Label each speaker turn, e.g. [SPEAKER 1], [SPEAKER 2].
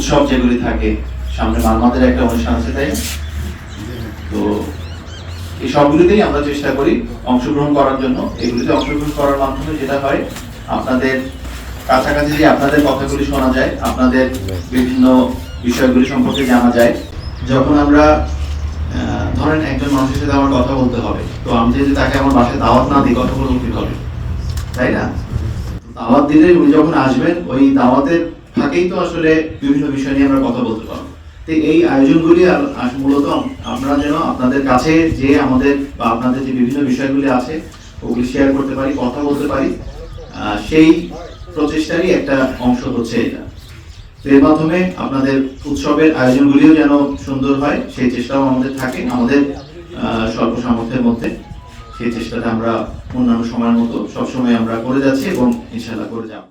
[SPEAKER 1] উৎসব যেগুলি থাকে, সামনে মালমাদের একটা অনুষ্ঠান আছে, তাই না? তো এই সবগুলিতেই আমরা চেষ্টা করি অংশগ্রহণ করার জন্য। এগুলিতে অংশগ্রহণ করার মাধ্যমে যেটা হয়, আপনাদের কাছাকাছি যে আপনাদের কথাগুলি শোনা যায়, আপনাদের বিভিন্ন বিষয়গুলি সম্পর্কে জানা যায়। যখন আমরা ধরেন একজন মানুষের সাথে আমার কথা বলতে হবে, তো আমি যদি তাকে আমার বাসায় দাওয়াত না দিই, কথা বলবো কিভাবে, তাই না? দাওয়াত দিলে উনি যখন আসবেন, ওই দাওয়াতের ফাঁকেই তো আসলে বিভিন্ন বিষয় নিয়ে আমরা কথা বলতে পারবো। তো এই আয়োজনগুলি মূলত আমরা যেন আপনাদের কাছে যে আমাদের বা আপনাদের যে বিভিন্ন বিষয়গুলি আছে ওগুলি শেয়ার করতে পারি, কথা বলতে পারি, সেই প্রচেষ্টারই একটা অংশ হচ্ছে এটা। তো এর মাধ্যমে আপনাদের উৎসবের আয়োজনগুলিও যেন সুন্দর হয়, সেই চেষ্টাও আমাদের থাকে আমাদের স্বল্প সামর্থ্যের মধ্যে। সেই চেষ্টাটা আমরা অন্যান্য সময়ের মতো সবসময় আমরা করে যাচ্ছি এবং ইনশাআল্লাহ করে যাব।